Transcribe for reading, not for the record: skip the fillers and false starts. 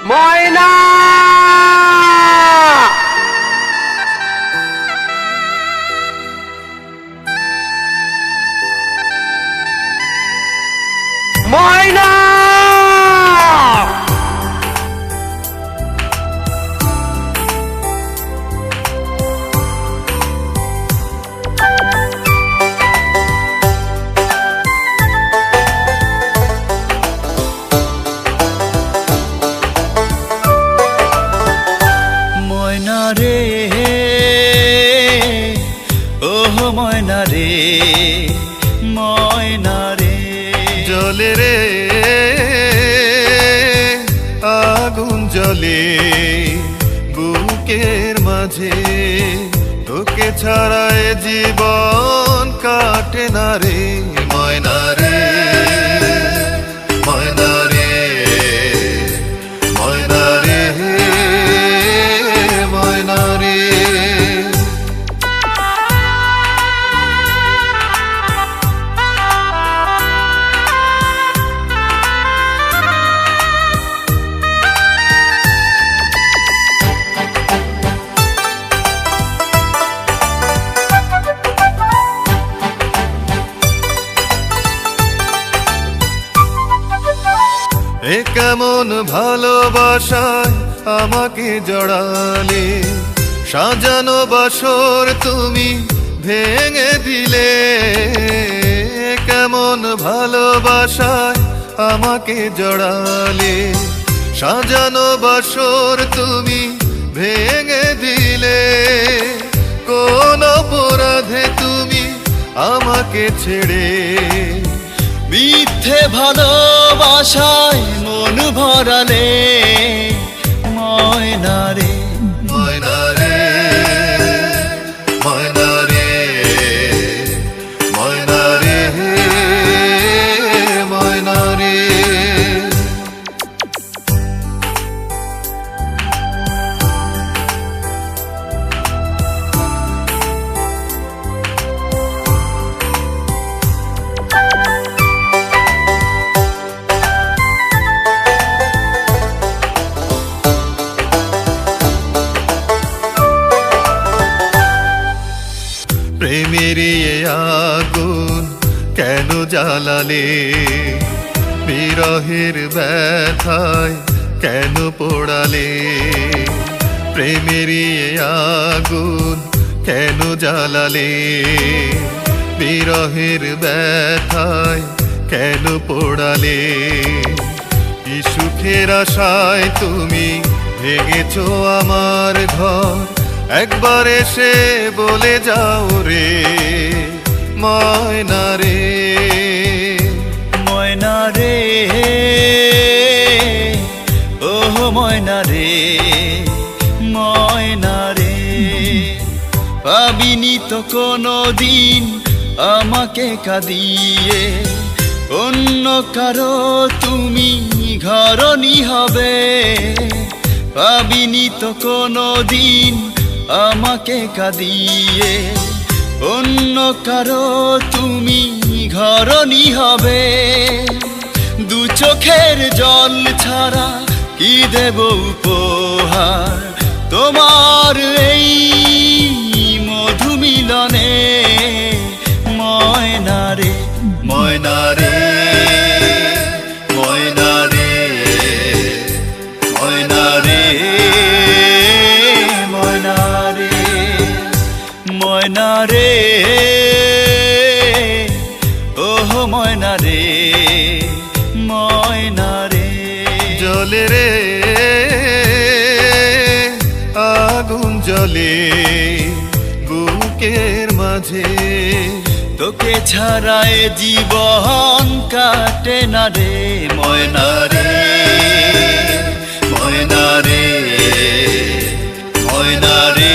ময়না ময়না রে ওহ ময়না রে ময়না রে জলে রে আগুন জলে বুকের মাঝে তোকে ছাড়ায় জীবন কাটে না রে ময়না রে ময়না রে ময়না রে ময়না রে এ কেমন ভালোবাসায় আমাকে জড়ালে সাজানো বাসর তুমি ভেঙে দিলে কেমন ভালোবাসায় আমাকে জড়ালে সাজানো বাসর তুমি ভেঙে দিলে কোন অপরাধে তুমি আমাকে ছেড়ে মিথ্যে ভালোবাসায় মন ভরালে ময়না রে ময়না রে ময়না রে ময়না রে ময়না রে প্রেমের আগুন কেন জ্বালালে বিরহের ব্যথায় কেন পোড়ালে প্রেমের আগুন কেন জ্বালালে বিরহের ব্যথায় কেন পোড়ালে কি সুখের আশায় তুমি ভেঙেছো আমার ঘর একবার এসে বলে যাও রে ময়না রে ময়না রে ওহ ময়না রে ময়না রে পাবিনি তো কোনো দিন আমাকে কাঁদিয়ে অন্য কারো তুমি ঘরনি হবে পাবিনি তো কোনো দিন আমাকে কাঁদিয়ে অন্য কারো তুমি ঘরনি হবে দু চোখের জল ছাড়া কি দেব উপহার তোমার এই মধু মিলনে ময়না রে ময়না রে ময়না রে ময়না রে ময়না রে ময়না রে ওহ ময়না রে ময়না রে জলে রে আগুন জলে বুকের মাঝে তোকে ছাড়ায় জীবন কাটে না রে ময়না রে ময়না রে ময়না রে